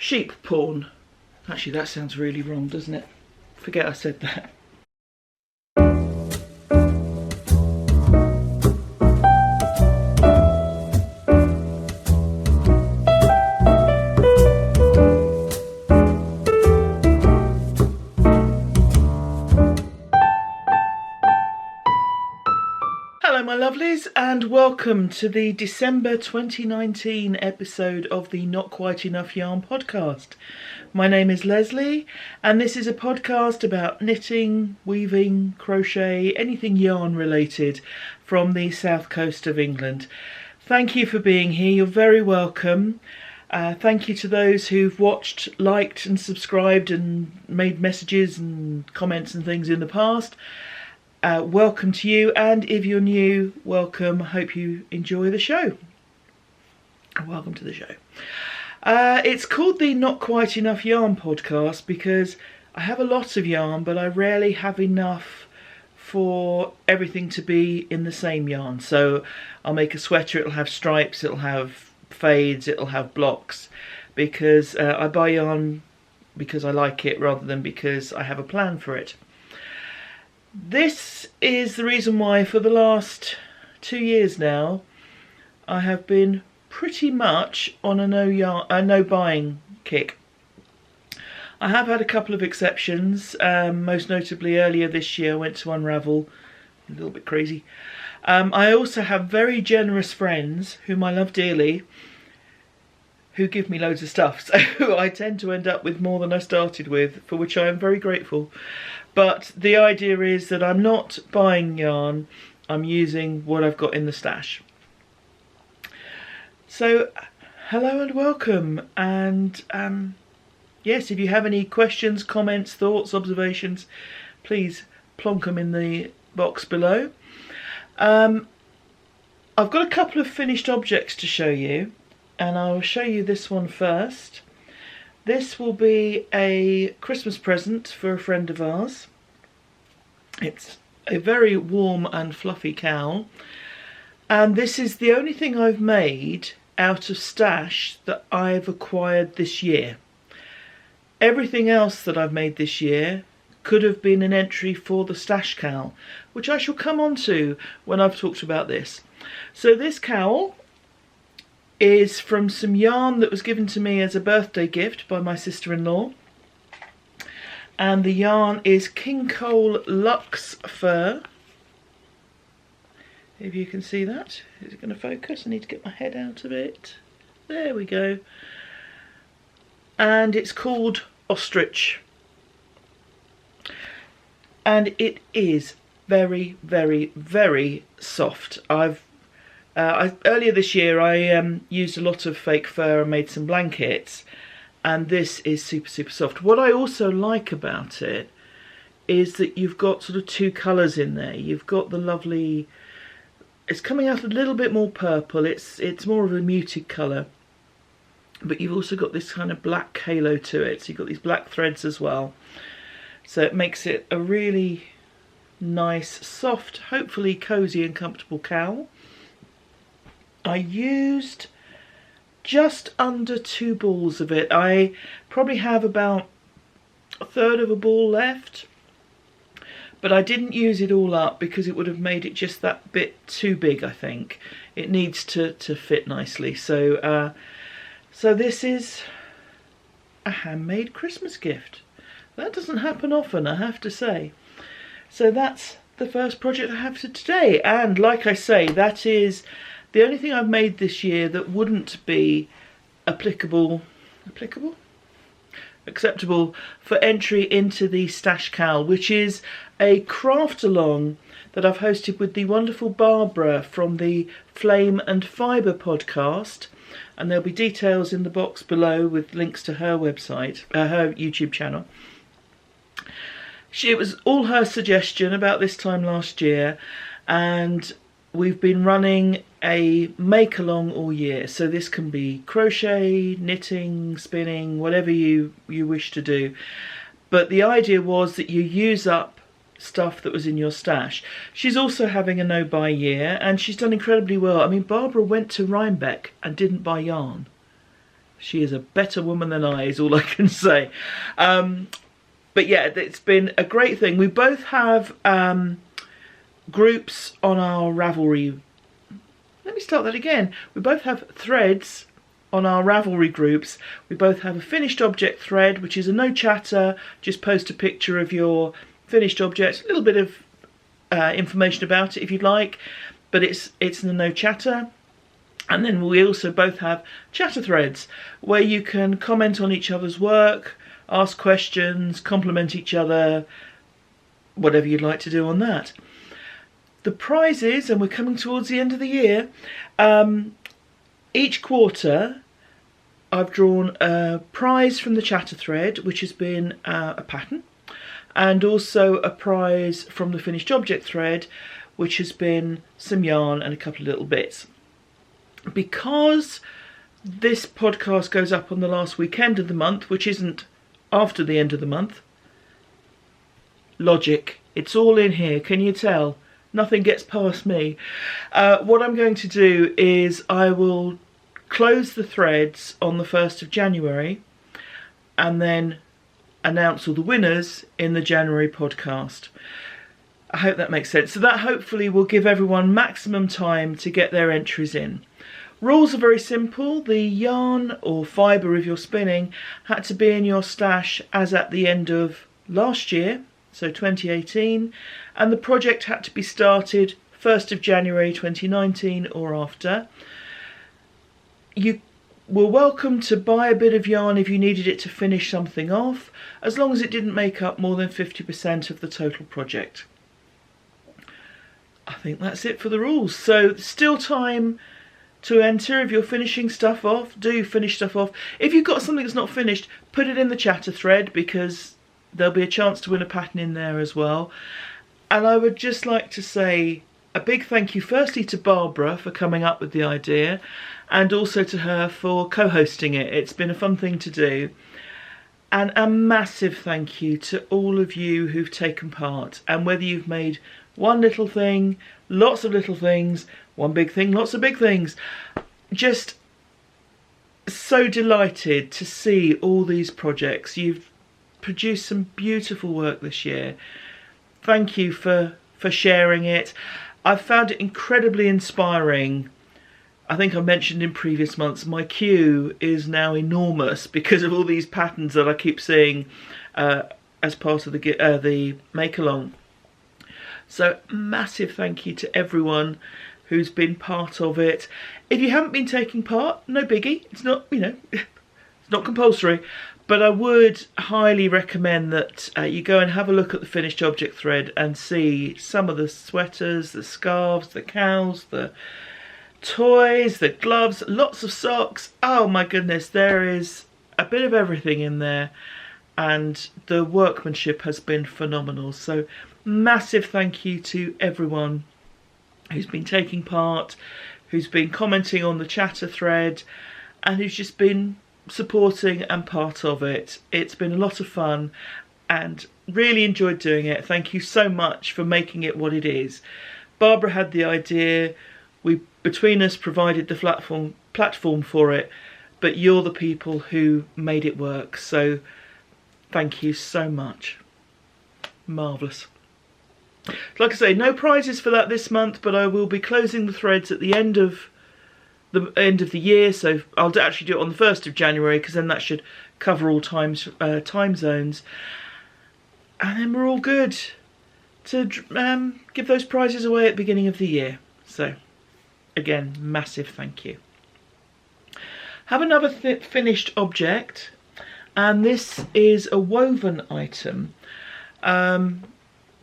sheep porn. Actually, that sounds really wrong, doesn't it? Forget I said that. Hello my lovelies, and welcome to the December 2019 episode of the Not Quite Enough Yarn podcast. My name is Leslie, and this is a podcast about knitting, weaving, crochet, anything yarn related from the south coast of England. Thank you for being here, you're very welcome. Thank you to those who've watched, liked and subscribed and made messages and comments and things in the past. Welcome to you, and if you're new, welcome. Hope you enjoy the show. Welcome to the show. It's called the Not Quite Enough Yarn podcast because I have a lot of yarn, but I rarely have enough for everything to be in the same yarn. So I'll make a sweater, it'll have stripes, it'll have fades, it'll have blocks, because I buy yarn because I like it rather than because I have a plan for it. This is the reason why for the last 2 years now I have been pretty much on a no buying kick. I have had a couple of exceptions, most notably earlier this year I went to Unravel, a little bit crazy. I also have very generous friends whom I love dearly who give me loads of stuff, so I tend to end up with more than I started with, for which I am very grateful. But the idea is that I'm not buying yarn, I'm using what I've got in the stash. So, hello and welcome, and yes, if you have any questions, comments, thoughts, observations, please plonk them in the box below. I've got a couple of finished objects to show you, and I'll show you this one first. This will be a Christmas present for a friend of ours. It's a very warm and fluffy cowl, and this is the only thing I've made out of stash that I've acquired this year. Everything else that I've made this year could have been an entry for the stash cowl, which I shall come on to when I've talked about this. So this cowl is from some yarn that was given to me as a birthday gift by my sister-in-law, and the yarn is King Cowl Luxe fur. If you can see that. Is it going to focus? I need to get my head out of it. There we go. And it's called Ostrich, and it is very, very, very soft. Earlier this year I used a lot of fake fur and made some blankets, and this is super, super soft. What I also like about it is that you've got sort of two colours in there. You've got the lovely, it's coming out a little bit more purple, it's more of a muted colour, but you've also got this kind of black halo to it, so you've got these black threads as well. So it makes it a really nice, soft, hopefully cosy and comfortable cowl. I used just under 2 balls of it. I probably have about a third of a ball left, but I didn't use it all up because it would have made it just that bit too big, I think. It needs to fit nicely. So, so this is a handmade Christmas gift. That doesn't happen often, I have to say. So that's the first project I have for today, and like I say, that is the only thing I've made this year that wouldn't be acceptable for entry into the stash cowl, which is a craft along that I've hosted with the wonderful Barbara from the Flame and Fibre podcast, and there'll be details in the box below with links to her website, her YouTube channel. It was all her suggestion about this time last year, and we've been running a make along all year, so this can be crochet, knitting, spinning, whatever you wish to do. But the idea was that you use up stuff that was in your stash. She's also having a no-buy year, and she's done incredibly well. I mean, Barbara went to Rhinebeck and didn't buy yarn. She is a better woman than I, is all I can say. But yeah, it's been a great thing. We both have groups on our Ravelry. Let me start that again. We both have threads on our Ravelry groups. We both have a finished object thread, which is a no chatter. Just post a picture of your finished object, a little bit of information about it if you'd like, but it's in a no chatter. And then we also both have chatter threads where you can comment on each other's work, ask questions, compliment each other, whatever you'd like to do on that. The prizes, and we're coming towards the end of the year, each quarter I've drawn a prize from the chatter thread, which has been a pattern, and also a prize from the finished object thread, which has been some yarn and a couple of little bits. Because this podcast goes up on the last weekend of the month, which isn't after the end of the month, logic, it's all in here, can you tell? Nothing gets past me. What I'm going to do is I will close the threads on the 1st of January and then announce all the winners in the January podcast. I hope that makes sense. So that hopefully will give everyone maximum time to get their entries in. Rules are very simple. The yarn or fibre of your spinning had to be in your stash as at the end of last year, so 2018, and the project had to be started 1st of January 2019 or after. You were welcome to buy a bit of yarn if you needed it to finish something off, as long as it didn't make up more than 50% of the total project. I think that's it for the rules. So still time to enter. If you're finishing stuff off, do finish stuff off. If you've got something that's not finished, put it in the chatter thread, because there'll be a chance to win a pattern in there as well. And I would just like to say a big thank you firstly to Barbara for coming up with the idea, and also to her for co-hosting it. It's been a fun thing to do. And a massive thank you to all of you who've taken part, and whether you've made one little thing, lots of little things, one big thing, lots of big things. Just so delighted to see all these projects. You've produced some beautiful work this year. Thank you for sharing it. I've found it incredibly inspiring. I think I mentioned in previous months, my queue is now enormous because of all these patterns that I keep seeing as part of the make-along. So massive thank you to everyone who's been part of it. If you haven't been taking part, no biggie. It's not, it's not compulsory. But I would highly recommend that you go and have a look at the finished object thread and see some of the sweaters, the scarves, the cowls, the toys, the gloves, lots of socks. Oh my goodness, there is a bit of everything in there, and the workmanship has been phenomenal. So massive thank you to everyone who's been taking part, who's been commenting on the chatter thread, and who's just been supporting and part of it. It's been a lot of fun and really enjoyed doing it. Thank you so much for making it what it is. Barbara had the idea, we between us provided the platform for it, but you're the people who made it work, so thank you so much. Marvellous. Like I say, no prizes for that this month, but I will be closing the threads at the end of the year, so I'll actually do it on the 1st of January, because then that should cover all time zones, and then we're all good to give those prizes away at the beginning of the year. So again, massive thank you. Have another finished object, and this is a woven item.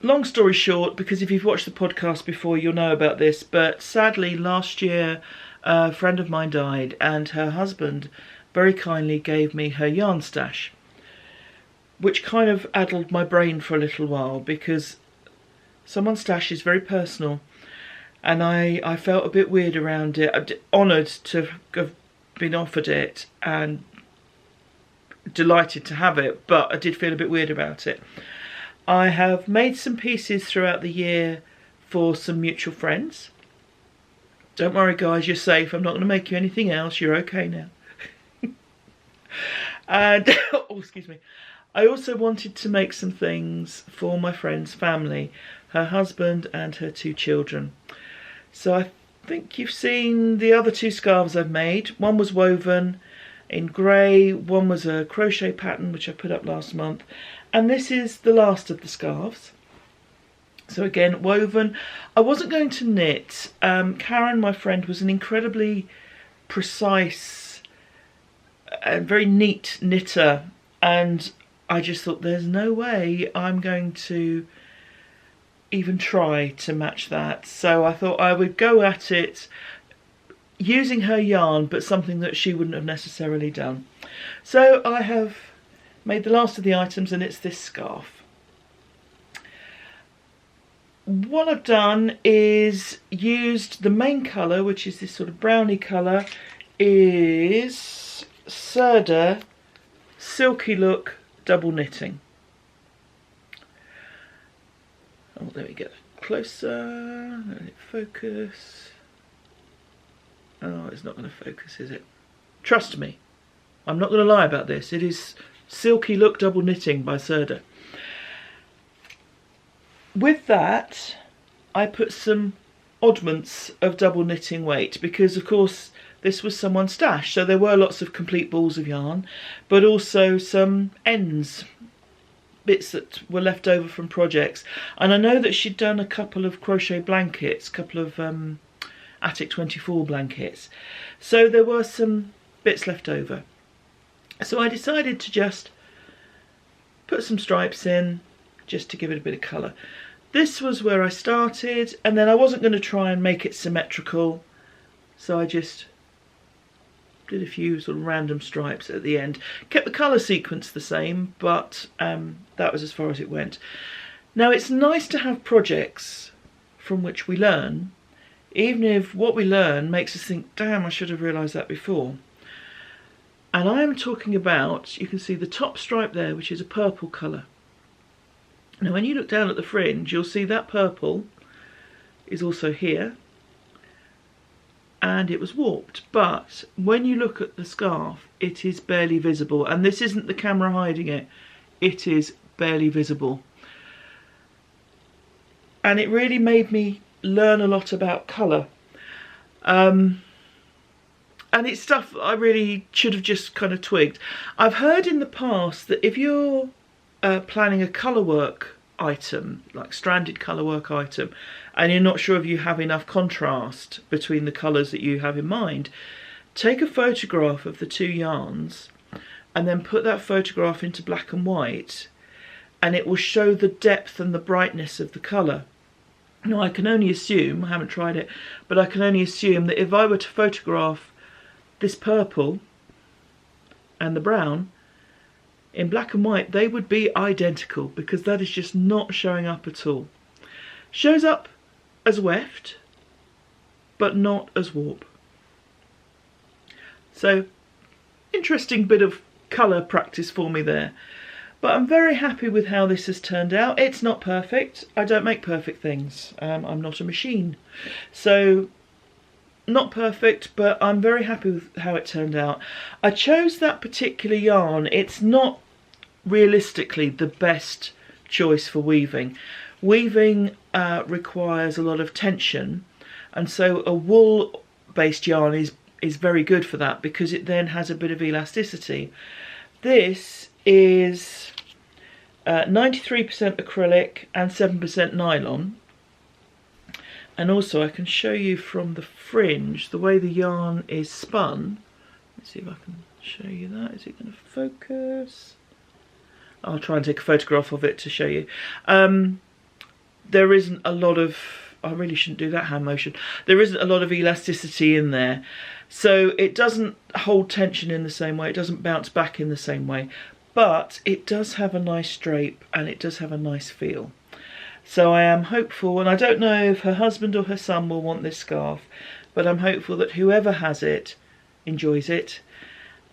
Long story short, because if you've watched the podcast before you'll know about this, but sadly last year a friend of mine died, and her husband very kindly gave me her yarn stash, which kind of addled my brain for a little while, because someone's stash is very personal, and I felt a bit weird around it. I'm honoured to have been offered it and delighted to have it, but I did feel a bit weird about it. I have made some pieces throughout the year for some mutual friends. Don't worry guys, you're safe. I'm not going to make you anything else. You're okay now. And oh, excuse me. I also wanted to make some things for my friend's family, her husband and her 2 children. So I think you've seen the other 2 scarves I've made. One was woven in grey, one was a crochet pattern which I put up last month, and this is the last of the scarves. So again, woven. I wasn't going to knit. Karen, my friend, was an incredibly precise and very neat knitter, and I just thought there's no way I'm going to even try to match that. So I thought I would go at it using her yarn, but something that she wouldn't have necessarily done. So I have made the last of the items, and it's this scarf. What I've done is used the main colour, which is this sort of browny colour, is Sirdar Silky Look double knitting. Oh, there we go. Closer. Let it focus. Oh, it's not going to focus, is it? Trust me. I'm not going to lie about this. It is Silky Look double knitting by Sirdar. With that, I put some oddments of double knitting weight because, of course, this was someone's stash. So there were lots of complete balls of yarn, but also some ends, bits that were left over from projects. And I know that she'd done a couple of crochet blankets, a couple of Attic 24 blankets. So there were some bits left over. So I decided to just put some stripes in, just to give it a bit of colour. This was where I started, and then I wasn't going to try and make it symmetrical, so I just did a few sort of random stripes at the end. Kept the colour sequence the same, but that was as far as it went. Now, it's nice to have projects from which we learn, even if what we learn makes us think, damn, I should have realised that before. And I am talking about, you can see the top stripe there, which is a purple colour. Now, when you look down at the fringe, you'll see that purple is also here, and it was warped. But when you look at the scarf, it is barely visible, and this isn't the camera hiding it. It is barely visible. And it really made me learn a lot about colour. And it's stuff that I really should have just kind of twigged. I've heard in the past that if you're planning a colour work item, like stranded colour work item, and you're not sure if you have enough contrast between the colours that you have in mind, take a photograph of the 2 yarns and then put that photograph into black and white, and it will show the depth and the brightness of the colour. Now, I can only assume, I haven't tried it, but I can only assume that if I were to photograph this purple and the brown in black and white, they would be identical, because that is just not showing up at all. Shows up as weft, but not as warp. So, interesting bit of colour practice for me there. But I'm very happy with how this has turned out. It's not perfect. I don't make perfect things. I'm not a machine. So, not perfect, but I'm very happy with how it turned out. I chose that particular yarn. It's not realistically the best choice for weaving. Weaving requires a lot of tension, and so a wool based yarn is very good for that, because it then has a bit of elasticity. This is 93% acrylic and 7% nylon. And also I can show you from the fringe the way the yarn is spun. Let's see if I can show you that. Is it going to focus? I'll try and take a photograph of it to show you. There isn't a lot of, I really shouldn't do that hand motion. There isn't a lot of elasticity in there. So it doesn't hold tension in the same way. It doesn't bounce back in the same way. But it does have a nice drape, and it does have a nice feel. So I am hopeful, and I don't know if her husband or her son will want this scarf, but I'm hopeful that whoever has it enjoys it,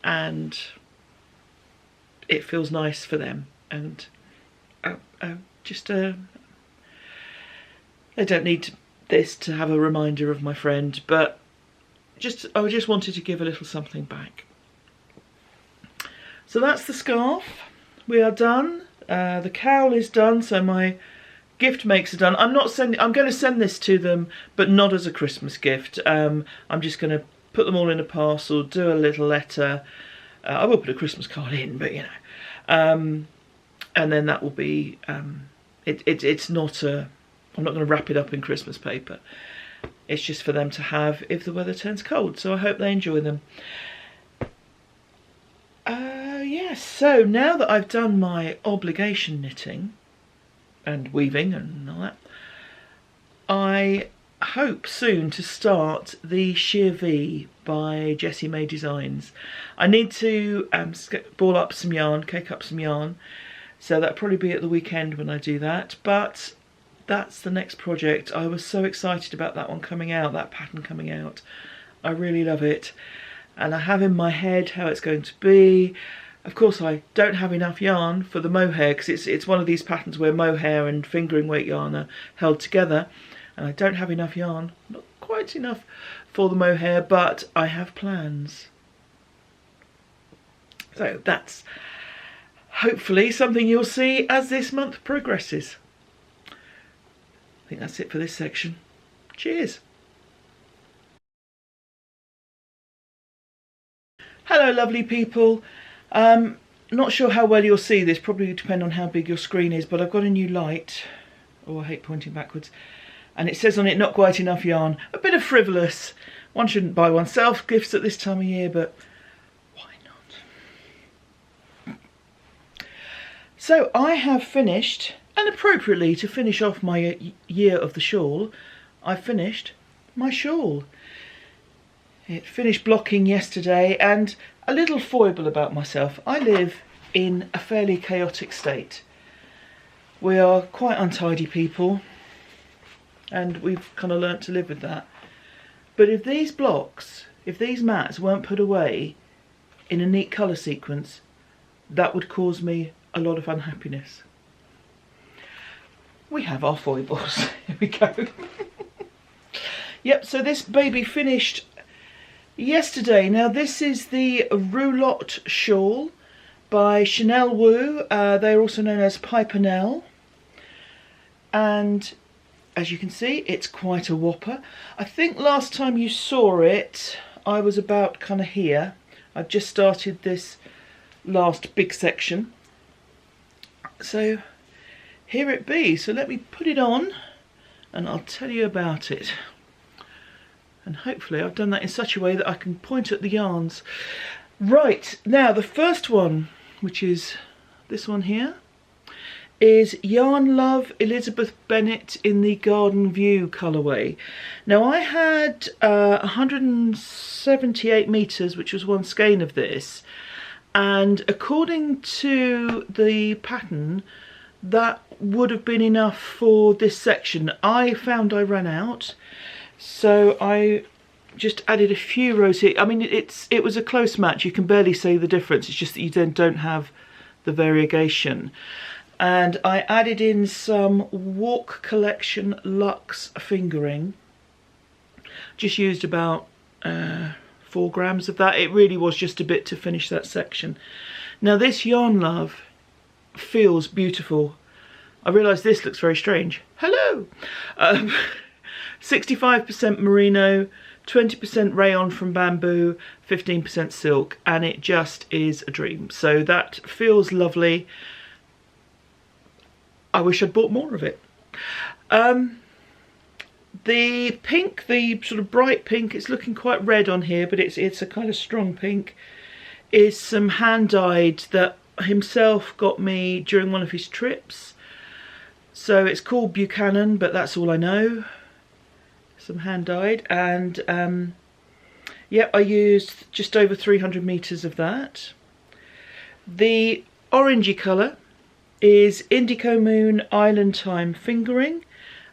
and it feels nice for them. And I don't need this to have a reminder of my friend, but I just wanted to give a little something back. So that's the scarf. We are done. The cowl is done, so my gift makes are done. I'm going to send this to them, but not as a Christmas gift. I'm just going to put them all in a parcel, do a little letter. I will put a Christmas card in, but you know. And then that will be, it's not a, I'm not going to wrap it up in Christmas paper. It's just for them to have if the weather turns cold. So I hope they enjoy them. Yes, so now that I've done my obligation knitting and weaving and all that, I hope soon to start the Sheer V by Jessie May Designs. I need to ball up some yarn, cake up some yarn, so that'll probably be at the weekend when I do that, but that's the next project. I was so excited about that one coming out, that pattern coming out. I really love it, and I have in my head how it's going to be. Of course I don't have enough yarn for the mohair, because it's one of these patterns where mohair and fingering weight yarn are held together, and I don't have enough yarn, not quite enough for the mohair, but I have plans. So that's hopefully something you'll see as this month progresses. I think that's it for this section. Cheers. Hello lovely people. Not sure how well you'll see this, probably depend on how big your screen is, but I've got a new light. Oh, I hate pointing backwards. And it says on it, not quite enough yarn. A bit of frivolous. One shouldn't buy oneself gifts at this time of year, but why not? So I have finished, and appropriately to finish off my year of the shawl, I've finished my shawl. It finished blocking yesterday, and a little foible about myself. I live in a fairly chaotic state. We are quite untidy people, and we've kind of learnt to live with that. But if these blocks, if these mats weren't put away in a neat colour sequence, that would cause me a lot of unhappiness. We have our foibles. Here we go. Yep, so this baby finished yesterday. Now this is the Roulotte shawl by Shanel Woo. They're also known as Pimpernel. And as you can see, it's quite a whopper. I think last time you saw it, I was about kind of here. I've just started this last big section. So here it be. So let me put it on and I'll tell you about it. And hopefully I've done that in such a way that I can point at the yarns. Right, now the first one, which is this one here, is Yarn Love Elizabeth Bennett in the Garden View colourway. Now I had 178 metres, which was one skein of this, and according to the pattern, that would have been enough for this section. I found I ran out, so I just added a few rows here. I mean, it was a close match. You can barely see the difference. It's just that you then don't have the variegation. And I added in some Walk Collection Luxe fingering. Just used about 4 grams of that. It really was just a bit to finish that section. Now this Yarn Love feels beautiful. I realise this looks very strange. Hello! 65% merino, 20% rayon from bamboo, 15% silk, and it just is a dream. So that feels lovely. I wish I'd bought more of it. The pink, the sort of bright pink, it's looking quite red on here, but it's a kind of strong pink, is some hand dyed that himself got me during one of his trips. So it's called Buchanan, but that's all I know. Some hand dyed, and yeah, I used just over 300 meters of that. The orangey colour is Indigo Moon Island Time fingering,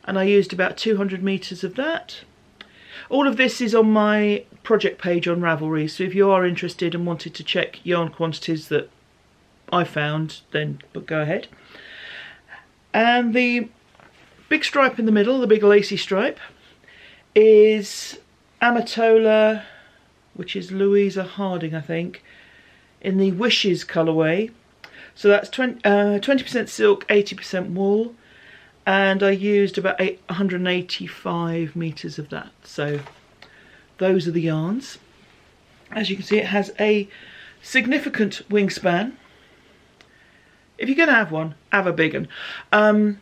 and I used about 200 meters of that. All of this is on my project page on Ravelry, so if you are interested and wanted to check yarn quantities that I found, then go ahead. And the big stripe in the middle, the big lacy stripe, is Amitola, which is Louisa Harding, I think, in the Wishes colourway. So that's 20% silk, 80% wool, and I used about 185 metres of that. So those are the yarns. As you can see, it has a significant wingspan. If you're going to have one, have a big one.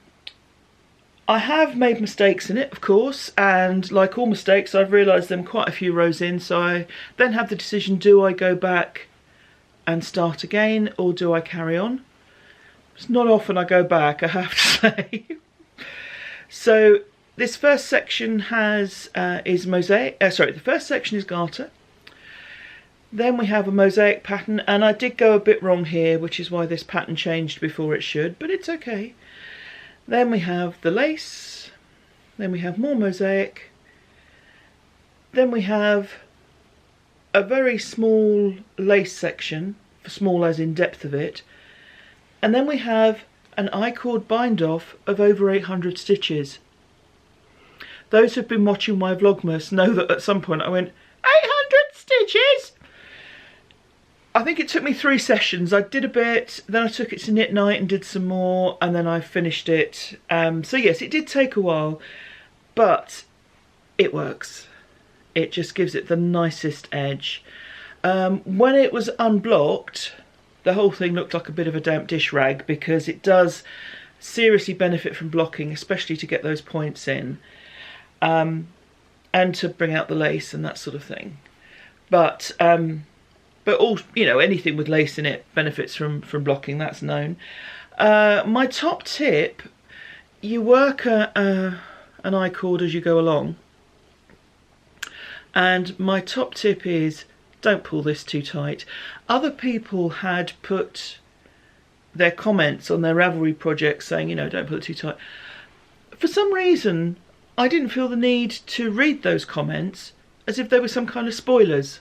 I have made mistakes in it, of course, and like all mistakes, I've realised them quite a few rows in, so I then have the decision, do I go back and start again, or do I carry on? It's not often I go back, I have to say. So this first section is mosaic, the first section is garter. Then we have a mosaic pattern, and I did go a bit wrong here, which is why this pattern changed before it should, but it's okay. Then we have the lace, then we have more mosaic, then we have a very small lace section, for small as in depth of it, and then we have an I-cord bind off of over 800 stitches. Those who've been watching my Vlogmas know that at some point I went, 800 stitches? I think it took me 3 sessions. I did a bit, then I took it to knit night and did some more, and then I finished it. So yes, it did take a while, but it works. It just gives it the nicest edge. When it was unblocked, the whole thing looked like a bit of a damp dish rag, because it does seriously benefit from blocking, especially to get those points in, and to bring out the lace and that sort of thing. But all, you know, anything with lace in it benefits from blocking, that's known. My top tip, you work an I-cord as you go along. And my top tip is, don't pull this too tight. Other people had put their comments on their Ravelry projects saying, you know, don't pull it too tight. For some reason, I didn't feel the need to read those comments as if they were some kind of spoilers.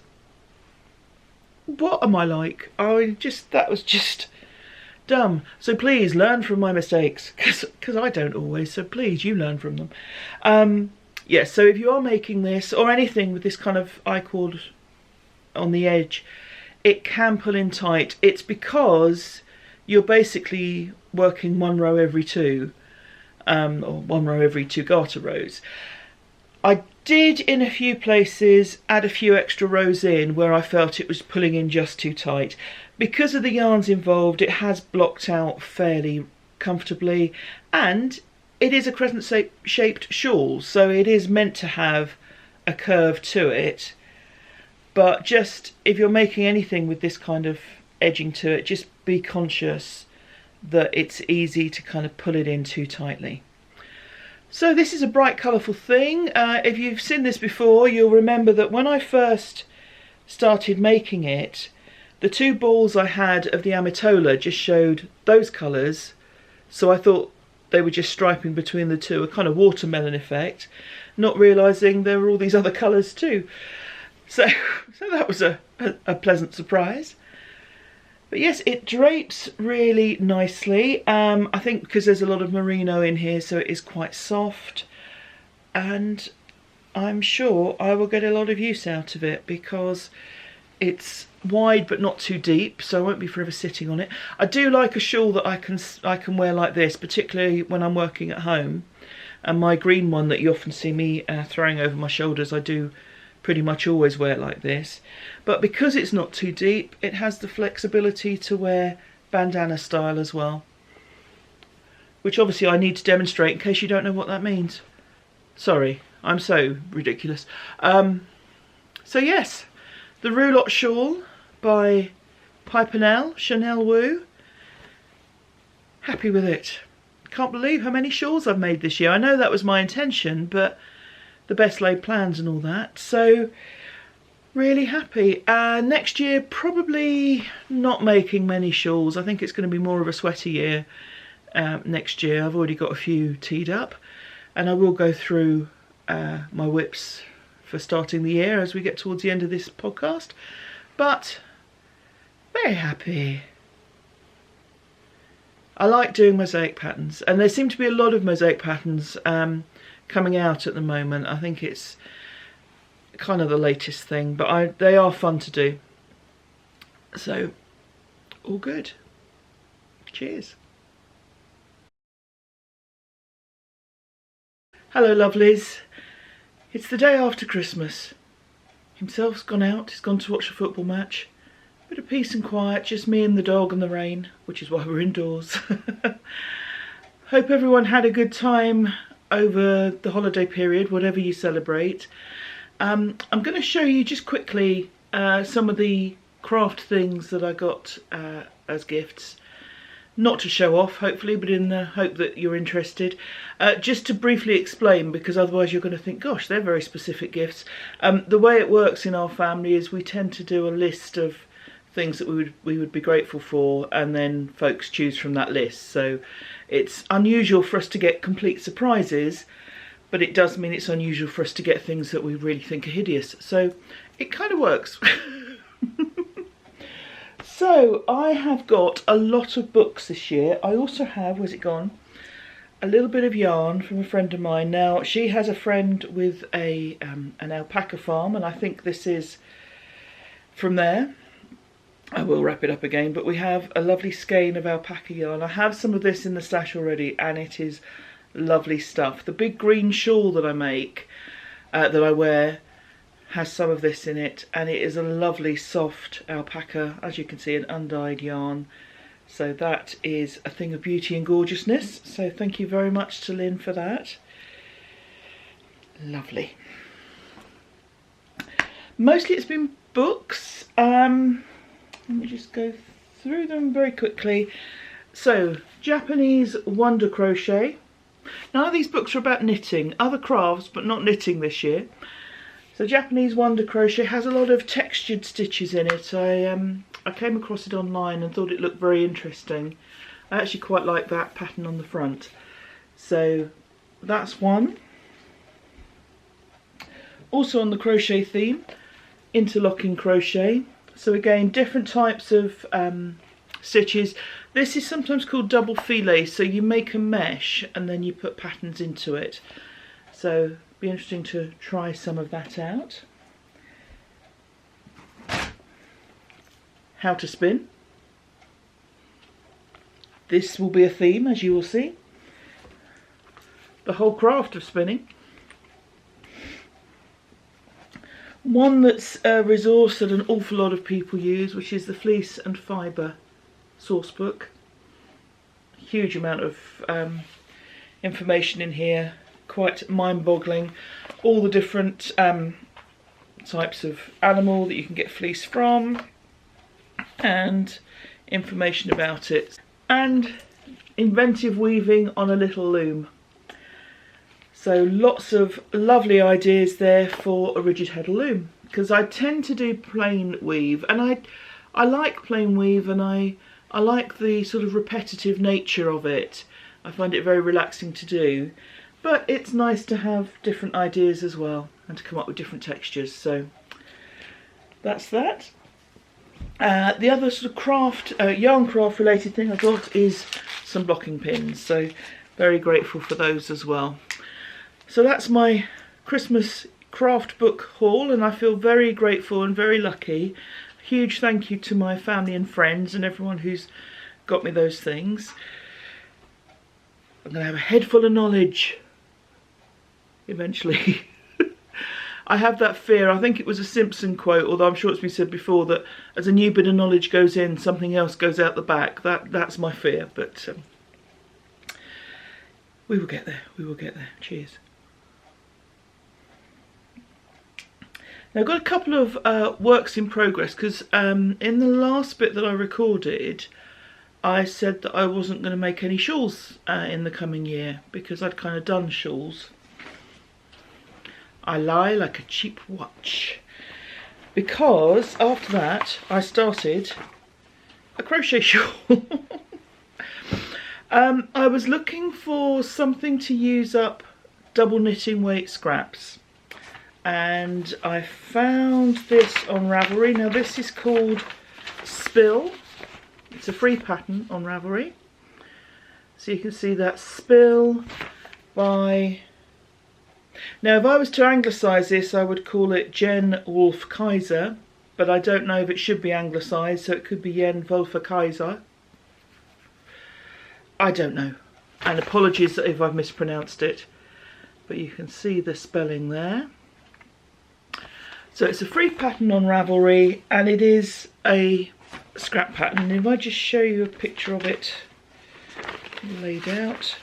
What am I like? That was just dumb. So please learn from my mistakes, because I don't always, so please you learn from them. Yes, so if you are making this or anything with this kind of I-cord on the edge, it can pull in tight. It's because you're basically working 1 row every 2, or 1 row every 2 garter rows. I did in a few places add a few extra rows in where I felt it was pulling in just too tight. Because of the yarns involved, it has blocked out fairly comfortably, and it is a crescent shaped shawl, so it is meant to have a curve to it. But just, if you're making anything with this kind of edging to it, just be conscious that it's easy to kind of pull it in too tightly. So this is a bright colourful thing. If you've seen this before, you'll remember that when I first started making it, the 2 balls I had of the Amitola just showed those colours, so I thought they were just striping between the 2, a kind of watermelon effect, not realising there were all these other colours too. So that was a pleasant surprise. But yes, it drapes really nicely. I think because there's a lot of merino in here, so it is quite soft. And I'm sure I will get a lot of use out of it because it's wide but not too deep, so I won't be forever sitting on it. I do like a shawl that I can wear like this, particularly when I'm working at home. And my green one that you often see me throwing over my shoulders, I do pretty much always wear it like this. But because it's not too deep, it has the flexibility to wear bandana style as well, which obviously I need to demonstrate in case you don't know what that means. Sorry, I'm so ridiculous. So yes, the Roulotte shawl by Shanel Woo. Happy with it. Can't believe how many shawls I've made this year. I know that was my intention, but the best laid plans and all that. So really happy. Next year, probably not making many shawls. I think it's going to be more of a sweaty year next year. I've already got a few teed up, and I will go through my whips for starting the year as we get towards the end of this podcast. But very happy. I like doing mosaic patterns, and there seem to be a lot of mosaic patterns coming out at the moment. I think it's kind of the latest thing, but they are fun to do. So all good. Cheers. Hello lovelies. It's the day after Christmas. Himself's gone out, he's gone to watch a football match. Bit of peace and quiet, just me and the dog and the rain, which is why we're indoors. Hope everyone had a good time over the holiday period, whatever you celebrate. I'm going to show you just quickly some of the craft things that I got as gifts. Not to show off, hopefully, but in the hope that you're interested. Just to briefly explain, because otherwise you're going to think, gosh, they're very specific gifts. The way it works in our family is we tend to do a list of things that we would be grateful for, and then folks choose from that list. So it's unusual for us to get complete surprises, but it does mean it's unusual for us to get things that we really think are hideous. So it kind of works. So I have got a lot of books this year. I also have, where's it gone? A little bit of yarn from a friend of mine. Now she has a friend with an alpaca farm, and I think this is from there. I will wrap it up again, but we have a lovely skein of alpaca yarn. I have some of this in the stash already, and it is lovely stuff. The big green shawl that I make, that I wear, has some of this in it, and it is a lovely soft alpaca, as you can see, an undyed yarn. So that is a thing of beauty and gorgeousness. So thank you very much to Lynn for that. Lovely. Mostly it's been books. Let me just go through them very quickly. So, Japanese wonder crochet. None of these books are about knitting, other crafts, but not knitting this year. So Japanese wonder crochet has a lot of textured stitches in it. I came across it online and thought it looked very interesting. I actually quite like that pattern on the front. So that's one. Also on the crochet theme, interlocking crochet. So again, different types of stitches. This is sometimes called double filet, so you make a mesh and then you put patterns into it. So be interesting to try some of that out. How to spin. This will be a theme, as you will see. The whole craft of spinning. One that's a resource that an awful lot of people use, which is the Fleece and Fibre source book. Huge amount of information in here, quite mind-boggling. All the different types of animal that you can get fleece from, and information about it, and inventive weaving on a little loom. So lots of lovely ideas there for a rigid heddle loom, because I tend to do plain weave, and I like plain weave, and I like the sort of repetitive nature of it. I find it very relaxing to do, but it's nice to have different ideas as well, and to come up with different textures. So that's that. The other sort of craft, yarn craft related thing I got is some blocking pins, so very grateful for those as well. So that's my Christmas craft book haul, and I feel very grateful and very lucky. Huge thank you to my family and friends and everyone who's got me those things. I'm going to have a head full of knowledge eventually. I have that fear. I think it was a Simpson quote, although I'm sure it's been said before, that as a new bit of knowledge goes in, something else goes out the back. That's my fear, but we will get there. We will get there. Cheers. Now I've got a couple of works in progress, because in the last bit that I recorded, I said that I wasn't going to make any shawls in the coming year, because I'd kind of done shawls. I lie like a cheap watch, because after that I started a crochet shawl. I was looking for something to use up double knitting weight scraps, and I found this on Ravelry. Now this is called Spill. It's a free pattern on Ravelry. So you can see that Spill by... Now if I was to anglicise this, I would call it Jen Wolfe Kaiser, but I don't know if it should be anglicised, so it could be Yen Wolfer Kaiser. I don't know, and apologies if I've mispronounced it, but you can see the spelling there. So it's a free pattern on Ravelry, and it is a scrap pattern. If I just show you a picture of it laid out.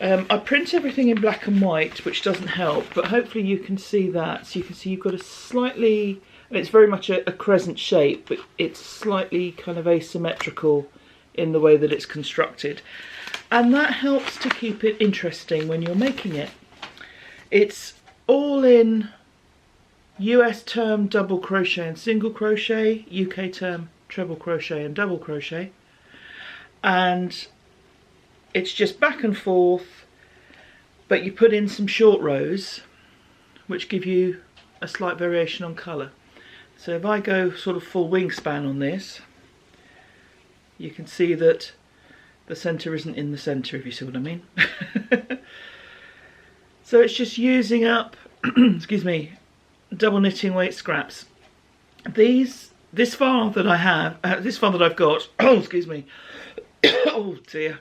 I print everything in black and white, which doesn't help, but hopefully you can see that. So you can see you've got a slightly, it's very much a crescent shape, but it's slightly kind of asymmetrical in the way that it's constructed. And that helps to keep it interesting when you're making it. It's all in US term double crochet and single crochet, UK term treble crochet and double crochet. And it's just back and forth, but you put in some short rows which give you a slight variation on colour. So if I go sort of full wingspan on this, you can see that the centre isn't in the centre, if you see what I mean. So it's just using up excuse me, double knitting weight scraps. This far that I have, this far that I've got, oh excuse me, oh dear,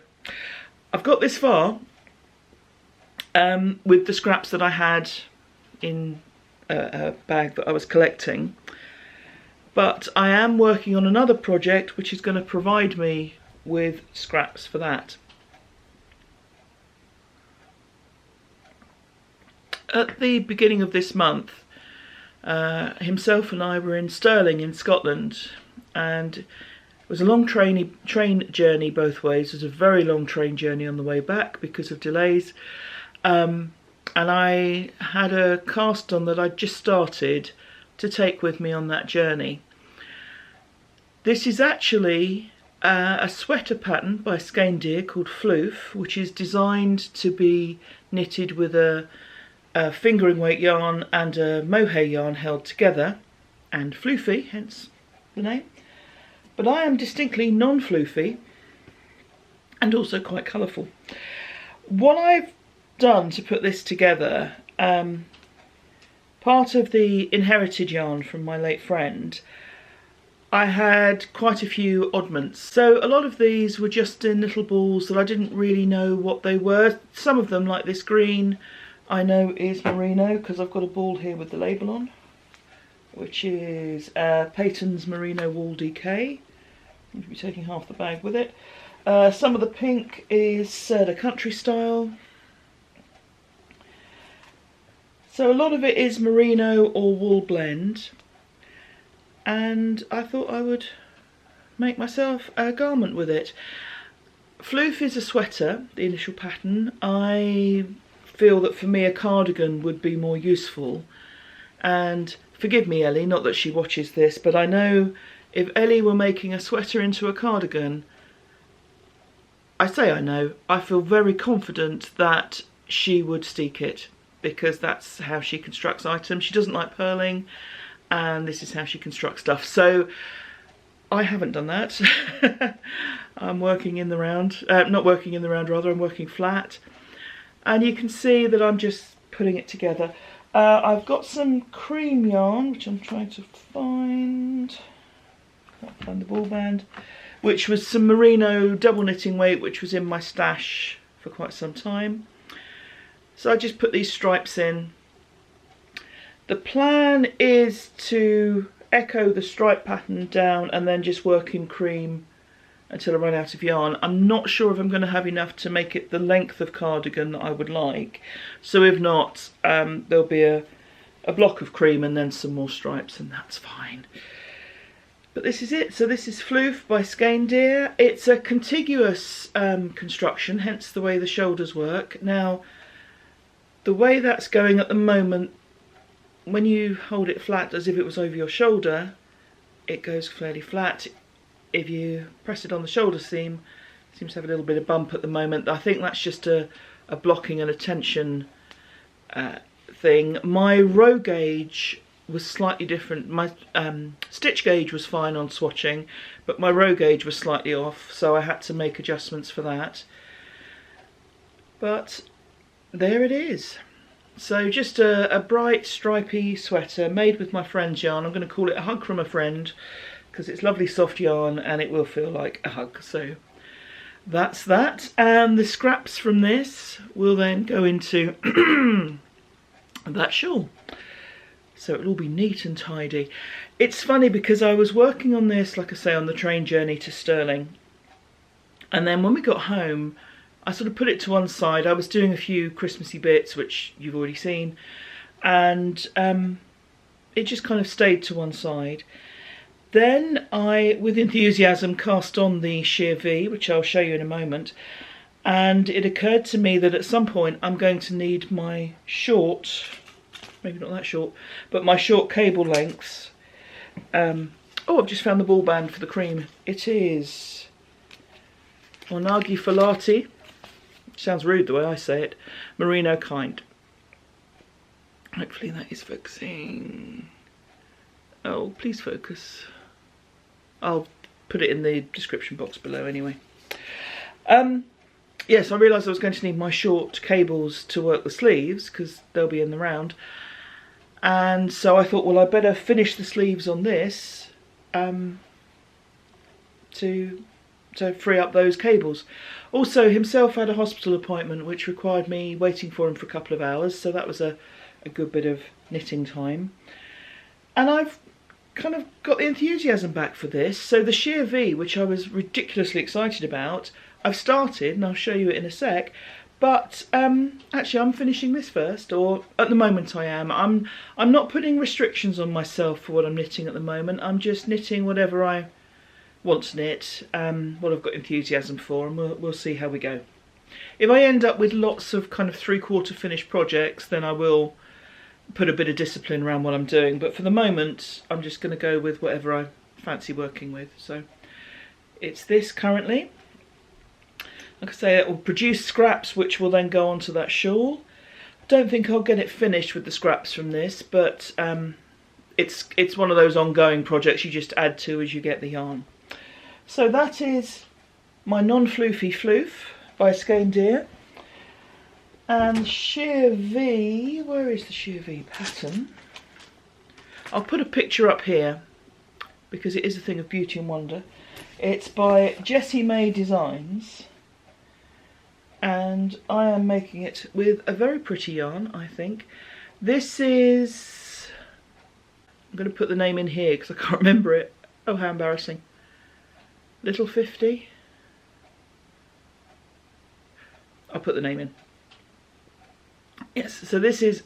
I've got this far with the scraps that I had in a bag that I was collecting, but I am working on another project which is going to provide me with scraps for that. At the beginning of this month, himself and I were in Stirling in Scotland, and it was a long train journey both ways. It was a very long train journey on the way back because of delays. And I had a cast on that I'd just started to take with me on that journey. This is actually a sweater pattern by Skeindeer called Floof, which is designed to be knitted with a fingering weight yarn and a mohair yarn held together, and floofy, hence the name. But I am distinctly non-floofy and also quite colourful. What I've done to put this together, part of the inherited yarn from my late friend, I had quite a few oddments. So a lot of these were just in little balls that I didn't really know what they were. Some of them, like this green, I know is merino because I've got a ball here with the label on, which is Peyton's Merino Wool DK. I'm going to be taking half the bag with it. Some of the pink is Sirdar Country Style. So a lot of it is merino or wool blend. And I thought I would make myself a garment with it. Floof is a sweater, the initial pattern. I feel that for me a cardigan would be more useful. And forgive me, Ellie, not that she watches this, but I know if Ellie were making a sweater into a cardigan, I feel very confident that she would steek it, because that's how she constructs items. She doesn't like purling, and this is how she constructs stuff. So I haven't done that. I'm working in the round, not working in the round rather, I'm working flat. And you can see that I'm just putting it together. I've got some cream yarn, which I'm trying to find. Can't find the ball band. Which was some merino double knitting weight, which was in my stash for quite some time. So I just put these stripes in. The plan is to echo the stripe pattern down and then just work in cream until I run out of yarn. I'm not sure if I'm going to have enough to make it the length of cardigan that I would like. So if not, there'll be a block of cream and then some more stripes, and that's fine. But this is it. So this is Floof by Skeindeer. It's a contiguous construction, hence the way the shoulders work. Now, the way that's going at the moment, when you hold it flat as if it was over your shoulder, it goes fairly flat. If you press it on the shoulder seam, it seems to have a little bit of bump at the moment. I think that's just a blocking and a tension thing. My row gauge was slightly different. My stitch gauge was fine on swatching, but my row gauge was slightly off, so I had to make adjustments for that. But there it is. So just a bright stripy sweater made with my friend's yarn. I'm going to call it a hug from a friend because it's lovely soft yarn and it will feel like a hug. So that's that. And the scraps from this will then go into that shawl. So it'll all be neat and tidy. It's funny because I was working on this, like I say, on the train journey to Stirling. And then when we got home, I sort of put it to one side. I was doing a few Christmassy bits, which you've already seen. And it just kind of stayed to one side. Then I, with enthusiasm, cast on the sheer V, which I'll show you in a moment. And it occurred to me that at some point I'm going to need my short, maybe not that short, but my short cable lengths. Oh, I've just found the ball band for the cream. It is Onagi Filati. Sounds rude the way I say it. Merino kind. Hopefully that is focusing. Oh, please focus. I'll put it in the description box below anyway. Yes, I realised I was going to need my short cables to work the sleeves because they'll be in the round. And so I thought, well, I better finish the sleeves on this to free up those cables. Also, himself had a hospital appointment which required me waiting for him for a couple of hours, so that was a good bit of knitting time. And I've kind of got the enthusiasm back for this. So the sheer V, which I was ridiculously excited about, I've started, and I'll show you it in a sec. But actually, I'm finishing this first, or at the moment I am. I'm not putting restrictions on myself for what I'm knitting at the moment. I'm just knitting whatever I want to knit, what I've got enthusiasm for, and we'll see how we go. If I end up with lots of kind of 3/4 finished projects, then I will put a bit of discipline around what I'm doing. But for the moment, I'm just going to go with whatever I fancy working with. So it's this currently. Like I say, it will produce scraps which will then go onto that shawl. I don't think I'll get it finished with the scraps from this, but it's one of those ongoing projects you just add to as you get the yarn. So that is my non-floofy Floof by Skeindeer. And sheer V, where is the sheer V pattern? I'll put a picture up here because it is a thing of beauty and wonder. It's by Jessie May Designs. And I am making it with a very pretty yarn, I think. This is... I'm going to put the name in here because I can't remember it. Oh, how embarrassing. Little 50. I'll put the name in. Yes, so this is,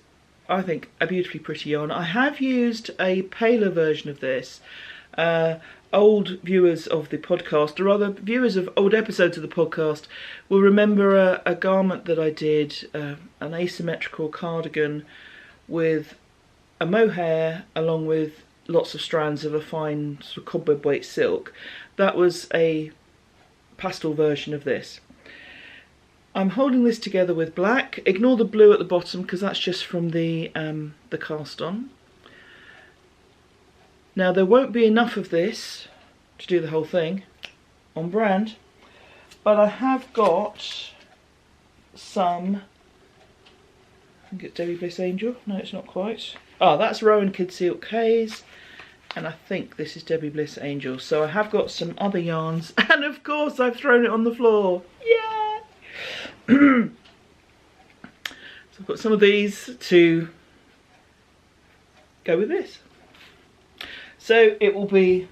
I think, a beautifully pretty yarn. I have used a paler version of this. Old viewers of the podcast, or rather viewers of old episodes of the podcast, will remember a garment that I did, an asymmetrical cardigan with a mohair along with lots of strands of a fine sort of cobweb weight silk. That was a pastel version of this. I'm holding this together with black. Ignore the blue at the bottom because that's just from the cast on. Now there won't be enough of this to do the whole thing on brand, but I have got some, I think it's Debbie Bliss Angel, no it's not quite. Oh, that's Rowan Kid Silk Haze, and I think this is Debbie Bliss Angel. So I have got some other yarns, and of course I've thrown it on the floor. Yeah! So I've got some of these to go with this. So it will be a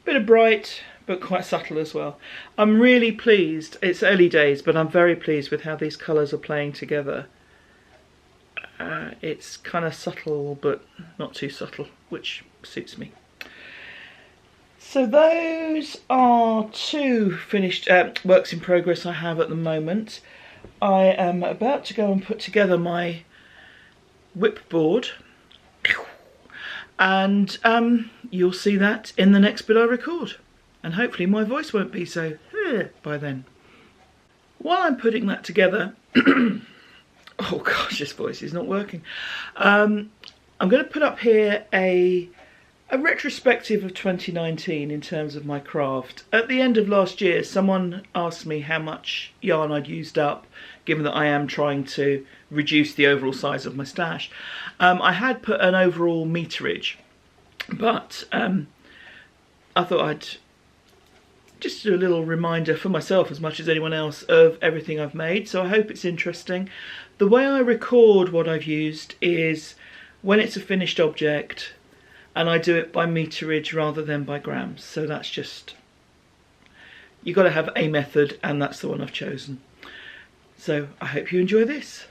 bit of bright, but quite subtle as well. I'm really pleased. It's early days, but I'm very pleased with how these colours are playing together. It's kind of subtle, but not too subtle, which suits me. So those are two finished works in progress I have at the moment. I am about to go and put together my whip board. And you'll see that in the next bit I record. And hopefully my voice won't be so by then. While I'm putting that together, oh gosh, this voice is not working. I'm going to put up here a retrospective of 2019 in terms of my craft. At the end of last year, someone asked me how much yarn I'd used up given that I am trying to reduce the overall size of my stash. I had put an overall meterage, but I thought I'd just do a little reminder for myself as much as anyone else of everything I've made, so I hope it's interesting. The way I record what I've used is when it's a finished object, and I do it by meterage rather than by grams. So that's just, you've got to have a method, and that's the one I've chosen. So I hope you enjoy this.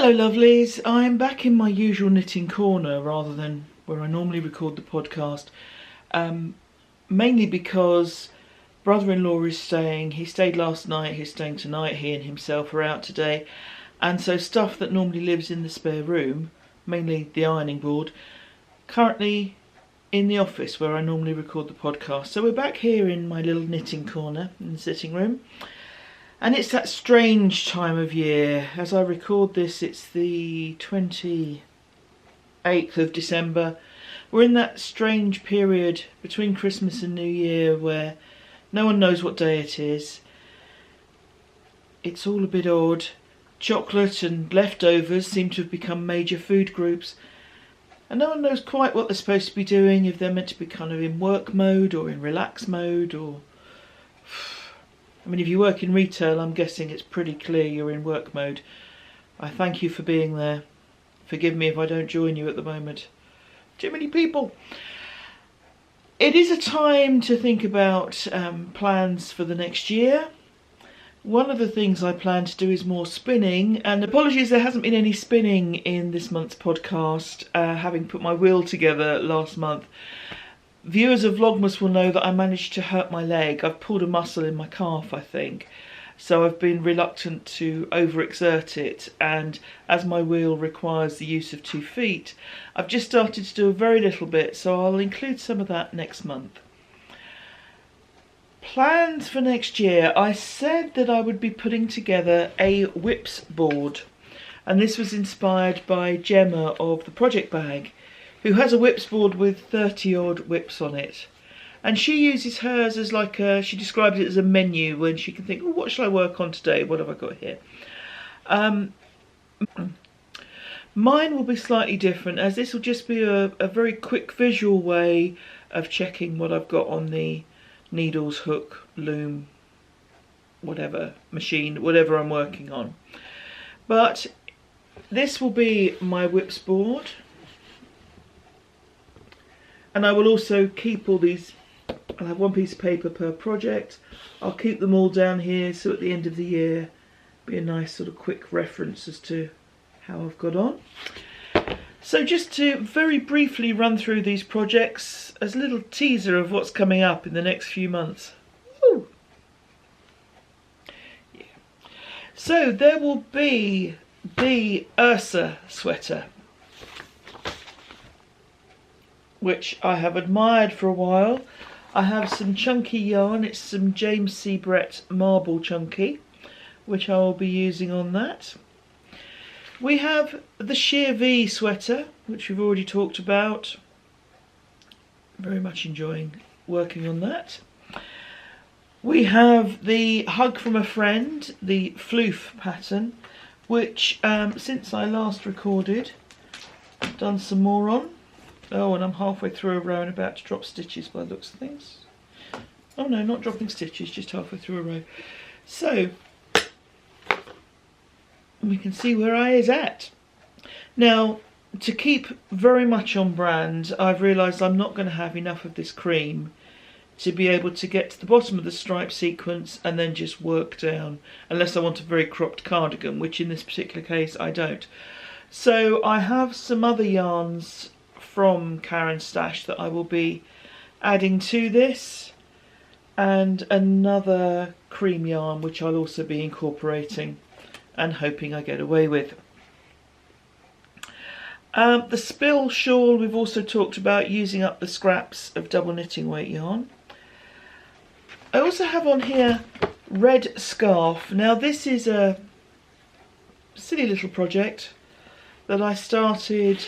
Hello lovelies, I'm back in my usual knitting corner rather than where I normally record the podcast, mainly because brother-in-law is staying. He stayed last night, he's staying tonight, he and himself are out today, and so stuff that normally lives in the spare room, mainly the ironing board, currently in the office where I normally record the podcast. So we're back here in my little knitting corner in the sitting room. And it's that strange time of year. As I record this, it's the 28th of December. We're in that strange period between Christmas and New Year where no one knows what day it is. It's all a bit odd. Chocolate and leftovers seem to have become major food groups. And no one knows quite what they're supposed to be doing, if they're meant to be kind of in work mode or in relax mode or... I mean, if you work in retail, I'm guessing it's pretty clear you're in work mode. I thank you for being there. Forgive me if I don't join you at the moment. Too many people. It is a time to think about plans for the next year. One of the things I plan to do is more spinning, and apologies there hasn't been any spinning in this month's podcast, having put my wheel together last month. Viewers of Vlogmas will know that I managed to hurt my leg. I've pulled a muscle in my calf, I think. So I've been reluctant to overexert it, and as my wheel requires the use of 2 feet, I've just started to do a very little bit, so I'll include some of that next month. Plans for next year. I said that I would be putting together a whips board, and this was inspired by Gemma of the Project Bag, who has a whips board with 30 odd whips on it. And she uses hers as like a, she describes it as a menu when she can think, oh, what shall I work on today? What have I got here? Mine will be slightly different, as this will just be a very quick visual way of checking what I've got on the needles, hook, loom, whatever, machine, whatever I'm working on. But this will be my whips board. And I will also keep all these, I'll have one piece of paper per project. I'll keep them all down here, so at the end of the year, be a nice sort of quick reference as to how I've got on. So just to very briefly run through these projects as a little teaser of what's coming up in the next few months. Ooh. Yeah. So there will be the Ursa sweater, which I have admired for a while. I have some chunky yarn, it's some James C. Brett marble chunky, which I will be using on that. We have the Sheer V sweater, which we've already talked about. Very much enjoying working on that. We have the Hug from a Friend, the Floof pattern, which since I last recorded, I've done some more on. Oh, and I'm halfway through a row and about to drop stitches by the looks of things. Oh no, not dropping stitches, just halfway through a row. So, we can see where I is at. Now, to keep very much on brand, I've realised I'm not going to have enough of this cream to be able to get to the bottom of the stripe sequence and then just work down, unless I want a very cropped cardigan, which in this particular case I don't. So I have some other yarns from Karen's stash that I will be adding to this, and another cream yarn which I'll also be incorporating and hoping I get away with. The Spill shawl we've also talked about, using up the scraps of double knitting weight yarn. I also have on here Red Scarf. Now this is a silly little project that I started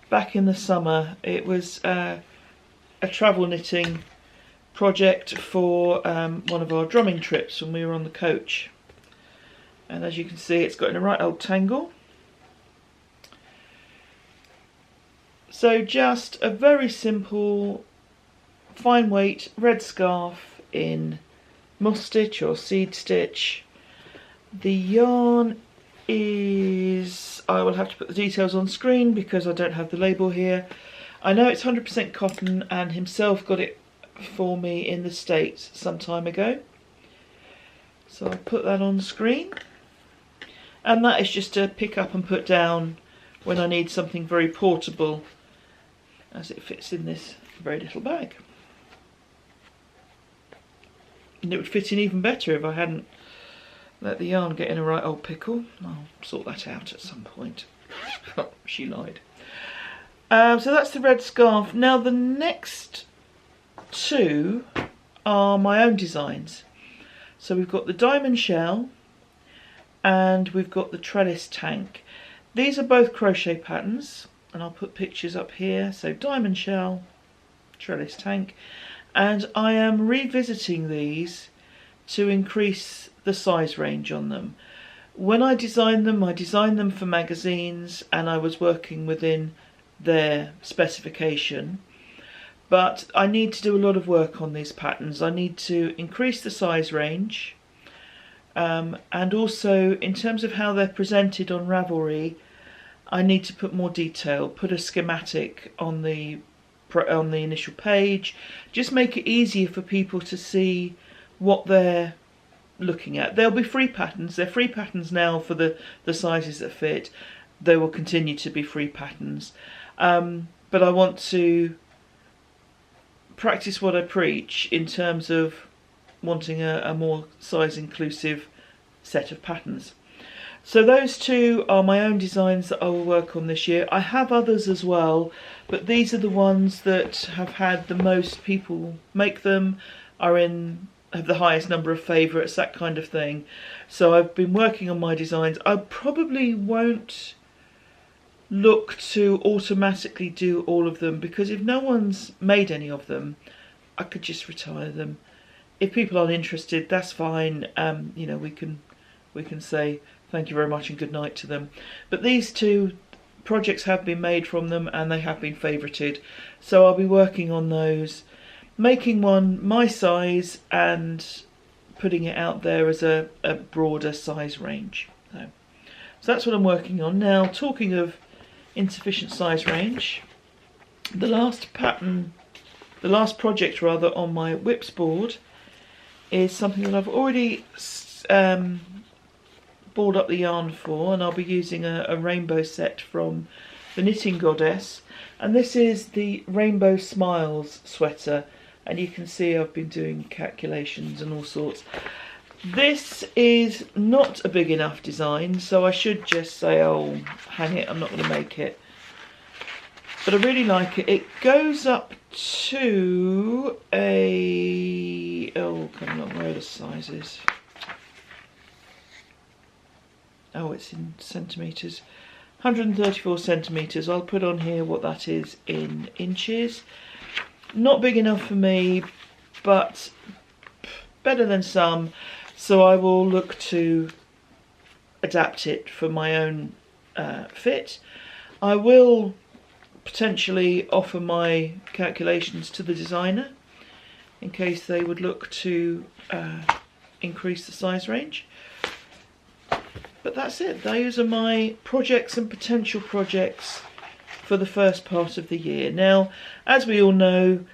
back in the summer. It was a travel knitting project for one of our drumming trips when we were on the coach. And as you can see, it's got in a right old tangle. So just a very simple fine weight red scarf in moss stitch or seed stitch. The yarn is, I will have to put the details on screen because I don't have the label here. I know it's 100% cotton, and himself got it for me in the States some time ago. So I'll put that on screen. And that is just to pick up and put down when I need something very portable, as it fits in this very little bag. And it would fit in even better if I hadn't let the yarn get in a right old pickle. I'll sort that out at some point. She lied. So that's the red scarf. Now the next two are my own designs. So we've got the diamond shell and we've got the trellis tank. These are both crochet patterns, and I'll put pictures up here. So diamond shell, trellis tank, and I am revisiting these to increase the size range on them. When I designed them for magazines, and I was working within their specification, but I need to do a lot of work on these patterns. I need to increase the size range, and also in terms of how they're presented on Ravelry, I need to put more detail, put a schematic on the initial page, just make it easier for people to see what they're looking at. There'll be free patterns. They're free patterns now for the sizes that fit. They will continue to be free patterns. But I want to practice what I preach in terms of wanting a more size inclusive set of patterns. So those two are my own designs that I will work on this year. I have others as well, but these are the ones that have had the most people make them, have the highest number of favourites, that kind of thing. So I've been working on my designs. I probably won't look to automatically do all of them, because if no one's made any of them, I could just retire them. If people aren't interested, that's fine. You know, we can say thank you very much and good night to them. But these two projects have been made from them and they have been favourited. So I'll be working on those, making one my size and putting it out there as a broader size range. So that's what I'm working on. Now, talking of insufficient size range, the last pattern the last project rather on my whips board is something that I've already balled up the yarn for, and I'll be using a rainbow set from the Knitting Goddess, and this is the Rainbow Smiles sweater, and you can see I've been doing calculations and all sorts. This is not a big enough design, so I should just say, oh, hang it, I'm not going to make it. But I really like it. It goes up to a... oh, come on, where are the sizes? Oh, it's in centimetres. 134 centimetres. I'll put on here what that is in inches. Not big enough for me, but better than some. So I will look to adapt it for my own fit. I will potentially offer my calculations to the designer in case they would look to increase the size range. But that's it. Those are my projects and potential projects for the first part of the year. Now, as we all know,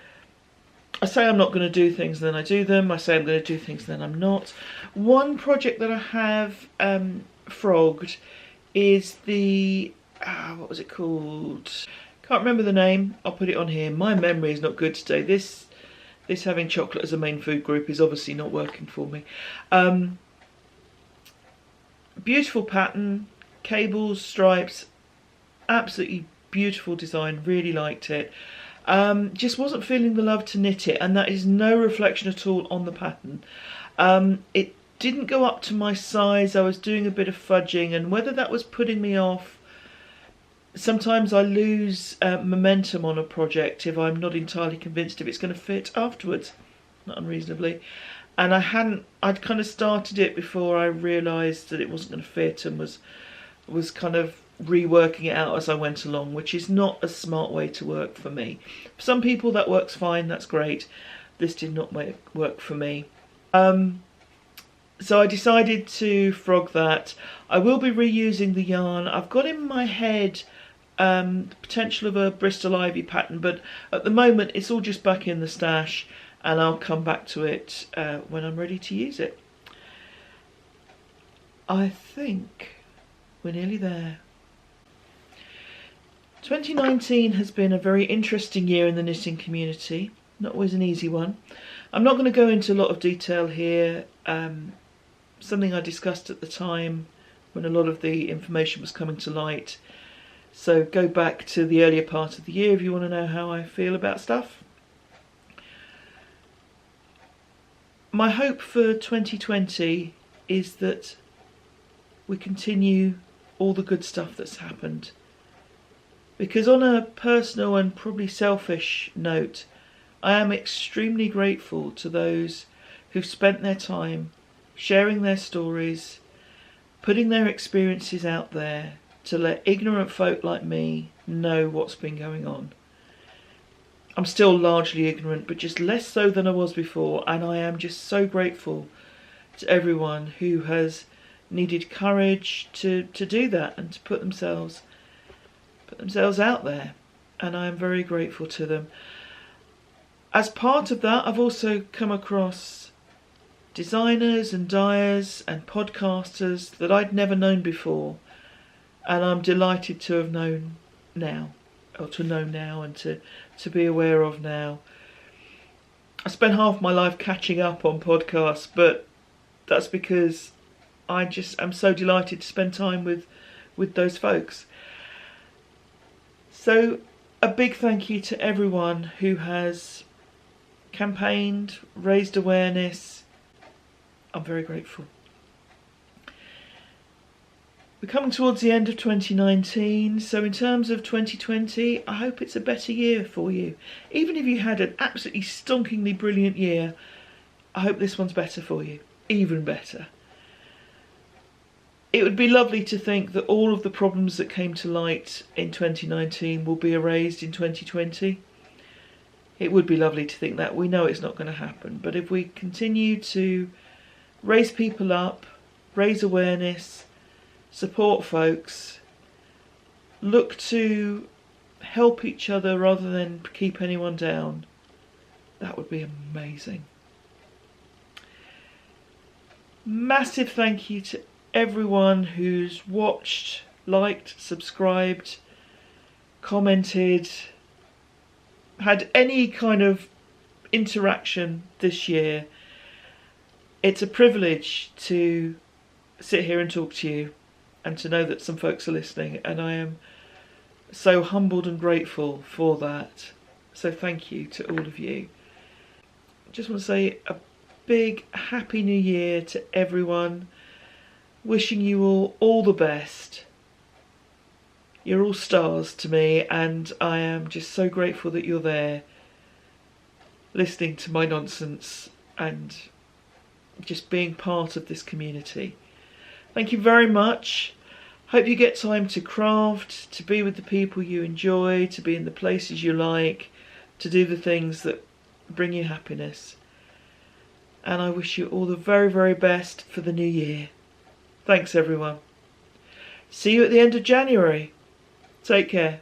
I say I'm not going to do things, then I do them. I say I'm going to do things, then I'm not. One project that I have frogged is the... what was it called? Can't remember the name. I'll put it on here. My memory is not good today. This having chocolate as a main food group is obviously not working for me. Beautiful pattern, cables, stripes, absolutely beautiful design, really liked it. Just wasn't feeling the love to knit it, and that is no reflection at all on the pattern. It didn't go up to my size. I was doing a bit of fudging, and whether that was putting me off, sometimes I lose momentum on a project if I'm not entirely convinced if it's going to fit afterwards, not unreasonably. And I'd kind of started it before I realised that it wasn't going to fit, and was kind of reworking it out as I went along, which is not a smart way to work for me. For some people that works fine, that's great. This did not work for me. So I decided to frog that. I will be reusing the yarn. I've got in my head the potential of a Bristol Ivy pattern, but at the moment it's all just back in the stash, and I'll come back to it when I'm ready to use it. I think we're nearly there. 2019 has been a very interesting year in the knitting community, not always an easy one. I'm not going to go into a lot of detail here, something I discussed at the time when a lot of the information was coming to light. So go back to the earlier part of the year if you want to know how I feel about stuff. My hope for 2020 is that we continue all the good stuff that's happened. Because on a personal and probably selfish note, I am extremely grateful to those who've spent their time sharing their stories, putting their experiences out there to let ignorant folk like me know what's been going on. I'm still largely ignorant, but just less so than I was before, and I am just so grateful to everyone who has needed courage to do that and to put themselves out there, and I am very grateful to them. As part of that, I've also come across designers and dyers and podcasters that I'd never known before, and I'm delighted to have known now, or to know now and to be aware of now. I spent half my life catching up on podcasts, but that's because I just am so delighted to spend time with those folks. So a big thank you to everyone who has campaigned, raised awareness. I'm very grateful. We're coming towards the end of 2019, so in terms of 2020, I hope it's a better year for you. Even if you had an absolutely stonkingly brilliant year, I hope this one's better for you, even better. It would be lovely to think that all of the problems that came to light in 2019 will be erased in 2020. It would be lovely to think that. We know it's not going to happen, but if we continue to raise people up, raise awareness, support folks, look to help each other rather than keep anyone down, That would be amazing. Massive thank you to everyone who's watched, liked, subscribed, commented, had any kind of interaction this year. It's a privilege to sit here and talk to you and to know that some folks are listening, and I am so humbled and grateful for that. So thank you to all of you. Just want to say a big happy new year to everyone. Wishing you all the best. You're all stars to me, and I am just so grateful that you're there listening to my nonsense and just being part of this community. Thank you very much. Hope you get time to craft, to be with the people you enjoy, to be in the places you like, to do the things that bring you happiness. And I wish you all the very, very best for the new year. Thanks everyone. See you at the end of January. Take care.